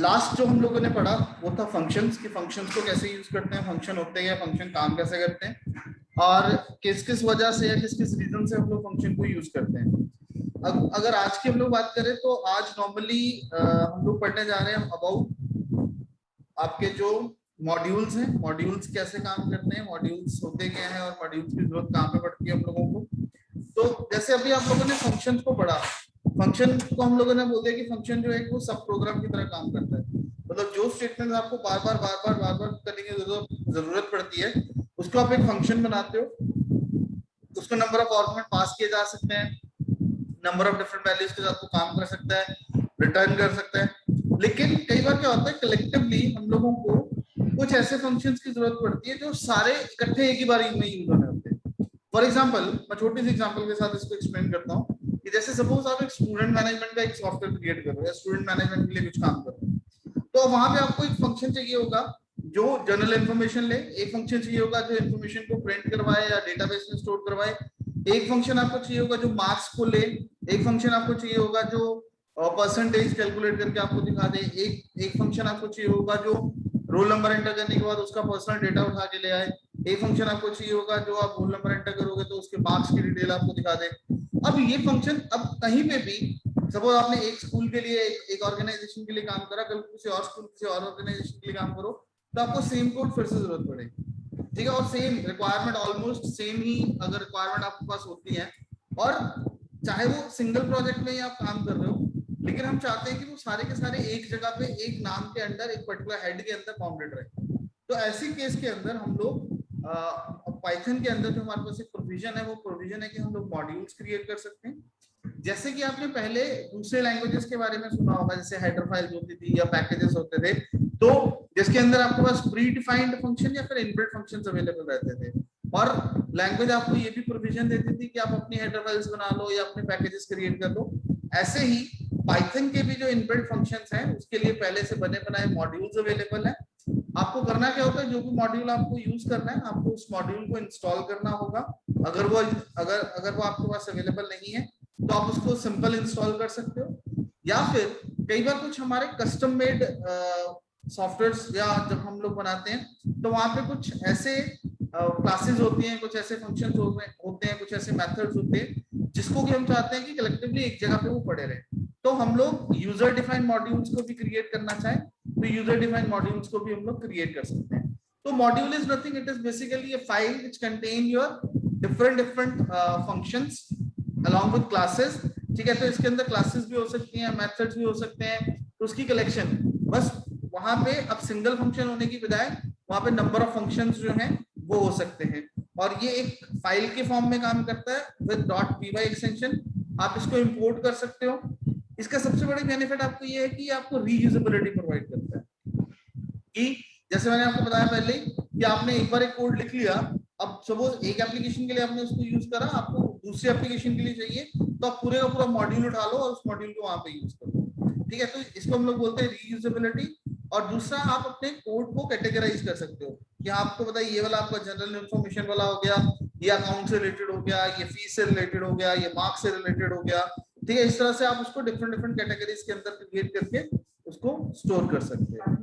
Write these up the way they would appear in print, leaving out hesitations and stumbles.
Last जो हम लोगों ने पढ़ा वो था फंक्शंस, कि फंक्शंस को कैसे यूज करते हैं, फंक्शन होते हैं, फंक्शन काम कैसे करते हैं, और किस किस वजह से या किस किस रीजन से हम लोग फंक्शन को यूज करते हैं। अब अगर आज की हम लोग बात करें तो आज नॉर्मली हम लोग पढ़ने जा रहे हैं अबाउट आपके जो मॉड्यूल्स हैं, मॉड्यूल्स कैसे काम करते हैं, मॉड्यूल्स होते क्या हैं और मॉड्यूल्स की जरूरत कहाँ पे पड़ती है हम लोगों को। तो जैसे अभी आप लोगों ने फंक्शन को पढ़ा, फंक्शन को हम लोगों ने बोल कि फंक्शन जो है वो सब प्रोग्राम की तरह काम करता है। मतलब जो स्टेटमेंट आपको बार बार करने की जरूरत पड़ती है उसको आप एक फंक्शन बनाते हो। उसको नंबर ऑफ आर्गुमेंट पास किए जा सकते हैं, नंबर ऑफ डिफरेंट वैल्यूज के साथ वो काम कर सकता है, रिटर्न कर सकता है। लेकिन कई बार क्या होता है, कलेक्टिवली हम लोगों को कुछ ऐसे फंक्शंस की जरूरत पड़ती है जो सारे इकट्ठे एक ही बार में यूज होने होते हैं। फॉर एग्जाम्पल, मैं छोटी सी एग्जाम्पल के साथ इसको एक्सप्लेन करता हूँ कि जैसे सपोज आप एक स्टूडेंट मैनेजमेंट का एक सॉफ्टवेयर क्रिएट कर रहे हो या स्टूडेंट मैनेजमेंट के लिए कुछ काम कर रहे हो, तो वहां पे आपको एक फंक्शन चाहिए होगा जो जनरल इंफॉर्मेशन ले, एक फंक्शन चाहिए होगा जो इंफॉर्मेशन को प्रिंट करवाए या डेटाबेस में स्टोर करवाए, एक फंक्शन आपको चाहिए होगा जो मार्क्स को ले, एक फंक्शन आपको चाहिए होगा जो परसेंटेज कैलकुलेट करके आपको दिखा दे, एक फंक्शन आपको चाहिए होगा जो रोल नंबर एंटर करने के बाद उसका पर्सनल डेटा उठा के ले आए, एक फंक्शन आपको चाहिए होगा जो आप रोल नंबर एंटर करोगे तो उसके मार्क्स की डिटेल आपको दिखा दे। अब ये फंक्शन अब कहीं पे भी, सपोज आपने एक स्कूल के लिए एक ऑर्गेनाइजेशन के लिए काम करा, कल किसी और स्कूल किसी और ऑर्गेनाइजेशन के लिए काम करो, तो आपको सेम कोड फिर से जरूरत पड़ेगी। ठीक है, और सेम रिक्वायरमेंट ऑलमोस्ट सेम ही अगर रिक्वायरमेंट आपके पास होती है, और चाहे वो सिंगल प्रोजेक्ट में ही आप काम कर रहे हो, लेकिन हम चाहते हैं कि वो सारे के सारे एक जगह पे एक नाम के अंदर एक पर्टिकुलर हेड के अंदर बाउंडेड रहे। तो ऐसी केस के अंदर हम लोग पाइथन के अंदर जो हमारे पास एक प्रोविजन है, वो प्रोविजन है कि हम लोग मॉड्यूल्स क्रिएट कर सकते हैं। जैसे कि आपने पहले दूसरे लैंग्वेजेस के बारे में सुना होगा, जैसे हेडर फाइल्स होती थी या पैकेजेस होते थे, तो जिसके अंदर आपके पास प्री डिफाइंड फंक्शन या फिर इनबिल्ट फंक्शंस अवेलेबल रहते थे, और लैंग्वेज आपको ये भी प्रोविजन देती थी कि आप अपनी हेडर फाइल्स बना लो या अपने पैकेजेस क्रिएट कर लो। ऐसे ही पाइथन के भी जो इनबिल्ट फंक्शंस हैं उसके लिए पहले से बने बनाए मॉड्यूल्स अवेलेबल है। आपको करना क्या होता है, जो भी मॉड्यूल आपको यूज करना है आपको उस मॉड्यूल को इंस्टॉल करना होगा। अगर वो आपके पास अवेलेबल नहीं है तो आप उसको सिंपल इंस्टॉल कर सकते हो, या फिर कई बार कुछ हमारे कस्टम मेड सॉफ्टवेयर्स या जब हम लोग बनाते हैं तो वहां पे कुछ ऐसे क्लासेस होती हैं, कुछ ऐसे फंक्शंस होते हैं, कुछ ऐसे मेथड्स होते हैं जिसको कि हम चाहते हैं कि कलेक्टिवली एक जगह पे वो पड़े रहे। तो हम लोग यूजर डिफाइंड मॉड्यूल्स को भी क्रिएट करना चाहें तो यूजर डिफाइंड मॉड्यूल्स को भी हम लोग क्रिएट कर सकते हैं। तो module is nothing, it is basically a file which contain your different functions along with classes। ठीक है, तो इसके अंदर क्लासेस भी हो सकती हैं, मेथड्स भी हो सकते हैं, तो उसकी कलेक्शन बस वहां पे अब सिंगल फंक्शन होने की बजाय वहां पे नंबर ऑफ फंक्शंस जो हैं वो हो सकते हैं, और ये एक फाइल के फॉर्म में काम करता है विद .py एक्सटेंशन। आप इसको इंपोर्ट कर सकते हो। इसका सबसे बड़ी बेनिफिट आपको ये है कि आपको रीयूजेबिलिटी प्रोवाइड करता है, कि जैसे मैंने आपको बताया पहले कि आपने एक बार एक कोड लिख लिया, अब सपोज एक एप्लीकेशन के लिए आपने उसको यूज करा, आपको दूसरी एप्लीकेशन के लिए चाहिए तो आप पूरे का पूरा मॉड्यूल उठा लो और उस मॉड्यूल को वहां पे यूज करो। ठीक है, तो इसको हम लोग बोलते हैं रीयूजेबिलिटी। और दूसरा, आप अपने कोड को कैटेगराइज कर सकते हो कि आपको पता है ये वाला आपका जनरल इंफॉर्मेशन वाला हो गया, ये अकाउंट से रिलेटेड हो गया, ये फीस से रिलेटेड हो गया, ये मार्क्स से रिलेटेड हो गया। ठीक है, इस तरह से आप उसको डिफरेंट डिफरेंट कैटेगरीज के अंदर क्रिएट करके उसको स्टोर कर सकते हैं।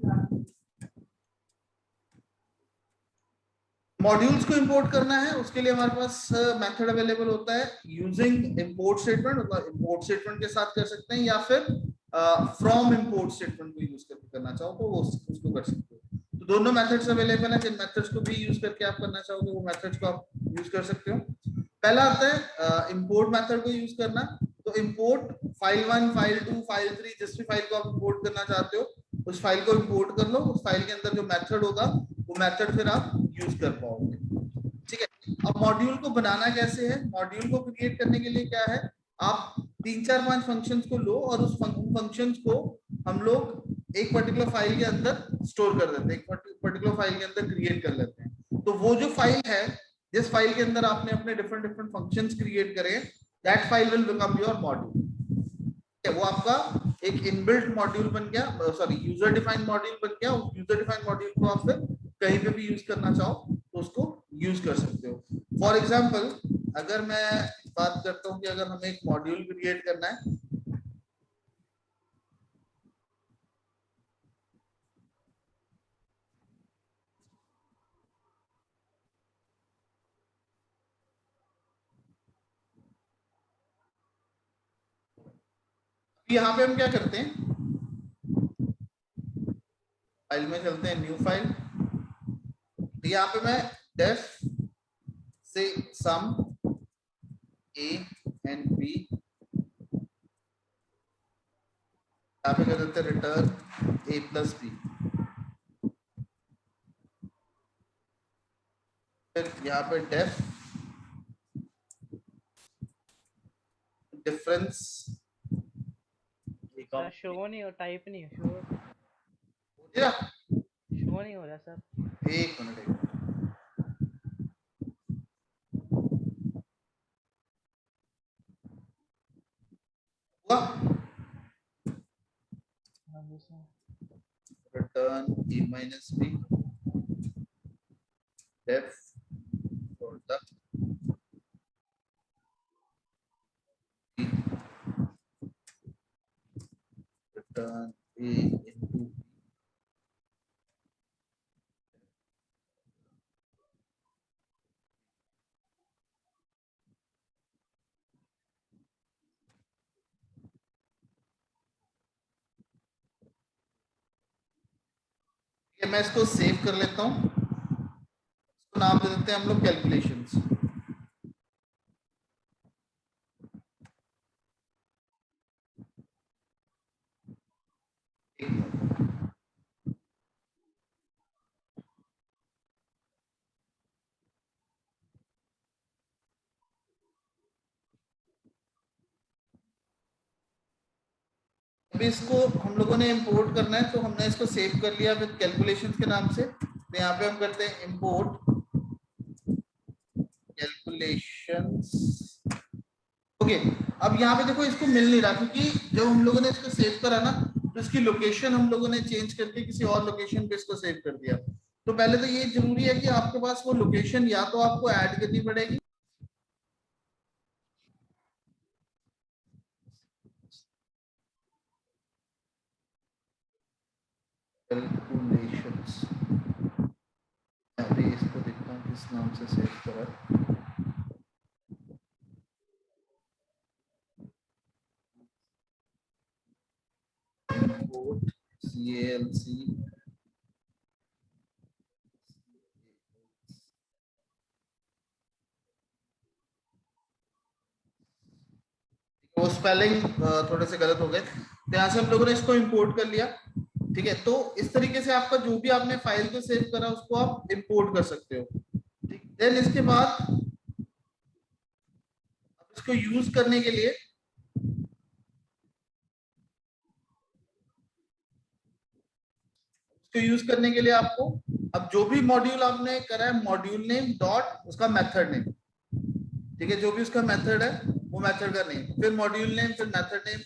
मॉड्यूल्स को इंपोर्ट करना है उसके लिए हमारे पास मेथड अवेलेबल होता है यूजिंग इंपोर्ट स्टेटमेंट, मतलब इंपोर्ट स्टेटमेंट के साथ कर सकते हैं, या फिर फ्रॉम इंपोर्ट स्टेटमेंट को यूज करके करना चाहो तो वो उसको कर सकते हो। तो दोनों मेथड्स अवेलेबल है, जिन मेथड्स को भी यूज करके आप करना चाहोगे वो मेथड्स को आप यूज कर सकते हो। पहला आता है इंपोर्ट मेथड को यूज करना। तो इंपोर्ट फाइल 1, फाइल 2, फाइल 3, जिस भी फाइल को आप इंपोर्ट करना चाहते हो उस फाइल को इंपोर्ट कर लो, उस फाइल के अंदर जो मेथड होगा वो मेथड फिर आप यूज कर पाओगे। ठीक है, अब मॉड्यूल को बनाना कैसे है, मॉड्यूल को क्रिएट करने के लिए क्या है, आप 3 4 5 फंक्शंस को लो और उस फंक्शंस को हम लोग एक पर्टिकुलर फाइल के अंदर स्टोर कर देते हैं, एक पर्टिकुलर फाइल के अंदर क्रिएट कर लेते हैं। तो वो जो फाइल है, जिस फाइल के अंदर आपने अपने डिफरेंट डिफरेंट फंक्शंस क्रिएट करे, that file will become your module. वो आपका एक इनबिल्ट मॉड्यूल बन गया, सॉरी यूजर डिफाइंड मॉड्यूल बन गया। उस यूजर डिफाइंड मॉड्यूल को आप फिर कहीं पे भी यूज करना चाहो तो उसको यूज कर सकते हो। फॉर एग्जांपल, अगर मैं बात करता हूं कि अगर हमें एक मॉड्यूल क्रिएट करना है, यहाँ पे हम क्या करते हैं, फाइल में चलते हैं, न्यू फाइल। यहाँ पे मैं डेफ से सम ए एंड बी, यहाँ पे कर देते हैं रिटर्न ए प्लस बी। फिर यहाँ पे डेफ डिफरेंस, शो नहीं हो, टाइप नहीं हो, शो नहीं हो रहा सर। एक मिनट हुआ, return a minus b def product b return a into b। मैं इसको सेव कर लेता हूँ, इसको नाम दे देते हैं हम लोग कैलकुलेशंस। अभी इसको हम लोगों ने इंपोर्ट करना है, तो हमने इसको सेव कर लिया विद कैलकुलेशंस के नाम से। तो यहाँ पे हम करते हैं इंपोर्ट कैलकुलेशंस। ओके, अब यहाँ पे देखो इसको मिल नहीं रहा, क्योंकि जब हम लोगों ने इसको सेव करा ना, तो इसकी लोकेशन हम लोगों ने चेंज करके किसी और लोकेशन पे इसको सेव कर दिया। तो पहले तो ये जरूरी है कि आपके पास वो लोकेशन या तो आपको ऐड करनी पड़ेगी, कैलकुलेशंस। अभी इसको देखता हूँ किस नाम से सेव करा। इंपोर्ट CALC वो स्पेलिंग थोड़े से गलत हो गए, तो यहाँ से हम लोगों ने इसको इंपोर्ट कर लिया। ठीक है, तो इस तरीके से आपका जो भी आपने फाइल को सेव करा उसको आप इंपोर्ट कर सकते हो। ठीक, देन इसके बाद इसको यूज करने के लिए आपको अब जो भी मॉड्यूल आपने करा है, मॉड्यूल नेम डॉट उसका मेथड नेम, ठीक है, जो भी उसका मेथड है वो मेथड का नेम, फिर मॉड्यूल नेम, फिर मेथड नेम।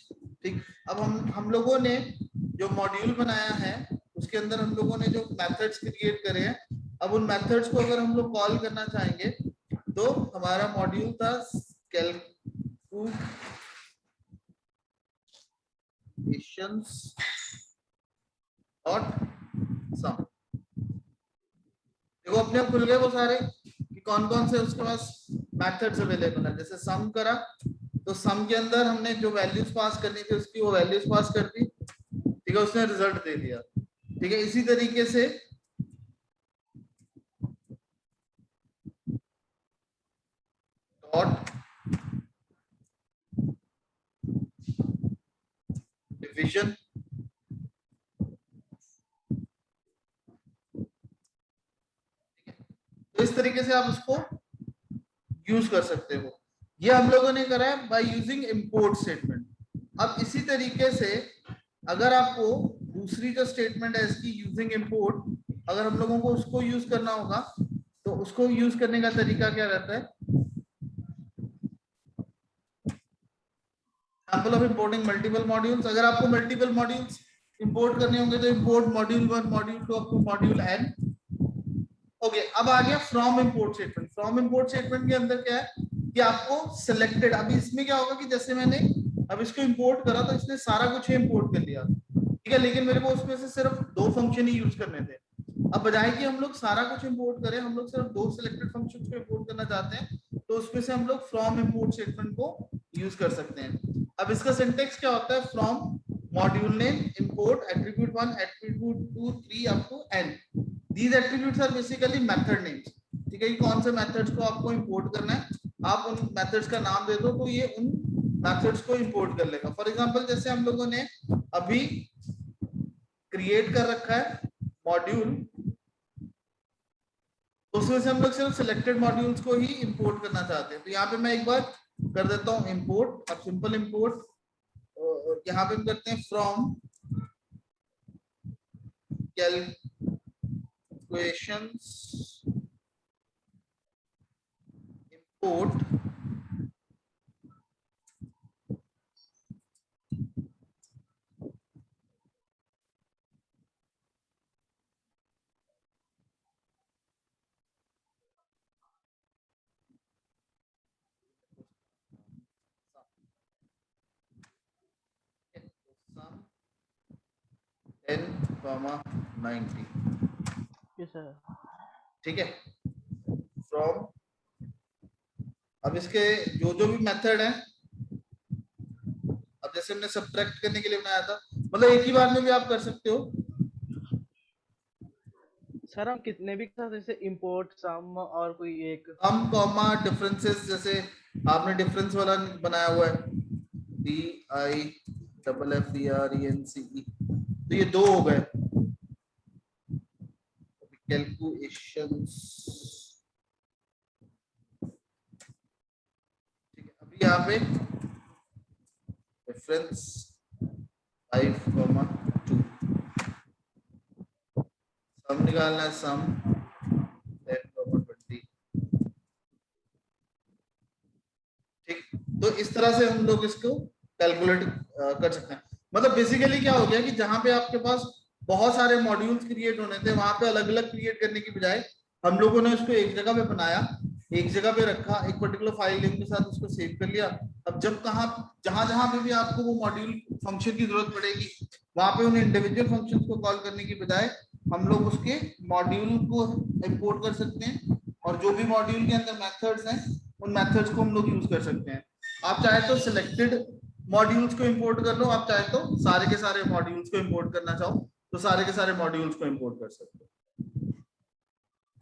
ठीक, अब हम लोगों ने जो मॉड्यूल बनाया है उसके अंदर हम लोगों ने जो मेथड्स क्रिएट करे हैं, अब उन मेथड्स को अगर हम लोग कॉल करना चाहेंगे, तो हमारा मॉड्यूल था कैलकुलेशंस डॉट सम। देखो अपने आप खुल गए वो सारे कि कौन कौन से उसके पास मेथड्स अवेलेबल है। जैसे सम करा, तो सम के अंदर हमने जो वैल्यूज पास करनी थी उसकी वो वैल्यूज पास कर दी, ठीक है, उसने रिजल्ट दे दिया। ठीक है, इसी तरीके से डॉट डिवीजन, तो इस तरीके से आप उसको यूज कर सकते हो। ये हम लोगों ने करा है बाय यूजिंग इंपोर्ट स्टेटमेंट। अब इसी तरीके से अगर आपको दूसरी जो स्टेटमेंट है इसकी यूजिंग इंपोर्ट, अगर हम लोगों को उसको यूज करना होगा, तो उसको यूज करने का तरीका क्या रहता है, example of importing multiple modules. अगर आपको मल्टीपल मॉड्यूल्स इंपोर्ट करने होंगे तो import module 1 module 2 up to module n। Okay, अब आ गया from import statement. From import statement के अंदर क्या है कि आपको सिलेक्टेड, अभी इसमें क्या होगा कि जैसे मैंने अब इसको इंपोर्ट करा तो इसने सारा कुछ इंपोर्ट कर लिया, ठीक है, लेकिन मेरे को उसमें से सिर्फ 2 फंक्शन ही यूज करने थे। अब बजाय कि हम लोग सारा कुछ इंपोर्ट करें, हम लोग सिर्फ 2 सिलेक्टेड फंक्शंस को इंपोर्ट करना चाहते हैं, तो उसमें से हम लोग फ्रॉम इंपोर्ट स्टेटमेंट को यूज कर सकते हैं। अब इसका सिंटेक्स क्या होता है, from module name import attribute 1 attribute 2 3 up to n, these attributes are basically method names. ठीक है, कि कौन से मेथड्स को आपको इंपोर्ट करना है, आप उन मेथड्स का नाम दे दो तो ये उन मेथड्स को इंपोर्ट कर लेगा। फॉर एग्जांपल जैसे हम लोगों ने अभी क्रिएट कर रखा है मॉड्यूल, उसमें से हम लोग सिर्फ सिलेक्टेड मॉड्यूल्स को ही इंपोर्ट करना चाहते हैं। तो यहाँ पे मैं एक बार कर देता हूँ इंपोर्ट, अब सिंपल इंपोर्ट, यहाँ पे हम करते हैं from calculations import sum 10,90। Yes sir. ठीक है, फ्रॉम, अब इसके जो जो भी मेथड है, अब जैसे हमने सब्ट्रैक्ट करने के लिए बनाया था, मतलब एक ही बार में भी आप कर सकते हो। सर हम कितने भी कर सकते, जैसे इंपोर्ट सम और कोई एक सम कॉमा डिफरेंसेस, जैसे आपने डिफरेंस वाला बनाया हुआ है DIFFRENCE, तो ये दो हो गए कैलकुलेशंस। ठीक है, अभी यहाँ पे डिफरेंस 5,2 सम निकालना है, सम 10,20। ठीक, तो इस तरह से हम लोग इसको कैलकुलेट कर सकते हैं। मतलब बेसिकली क्या हो गया कि जहां पे आपके पास बहुत सारे मॉड्यूल्स क्रिएट होने थे, वहां पे अलग अलग क्रिएट करने की बजाय हम लोगों ने उसको एक जगह पे बनाया, एक जगह पे रखा, एक पर्टिकुलर फाइल नेम के साथ उसको सेव कर लिया। अब जब जहां जहां पे भी आपको वो मॉड्यूल फंक्शन की जरूरत पड़ेगी, वहां पे उन इंडिविजुअल फंक्शंस को कॉल करने की बजाय हम लोग उसके मॉड्यूल को इंपोर्ट कर सकते हैं, और जो भी मॉड्यूल के अंदर मेथड्स हैं उन मेथड्स को हम लोग यूज कर सकते हैं। आप चाहे तो सिलेक्टेड मॉड्यूल्स को इंपोर्ट कर लो, आप चाहे तो सारे के सारे मॉड्यूल्स को इंपोर्ट करना चाहो तो सारे के सारे मॉड्यूल्स को इंपोर्ट कर सकते हो।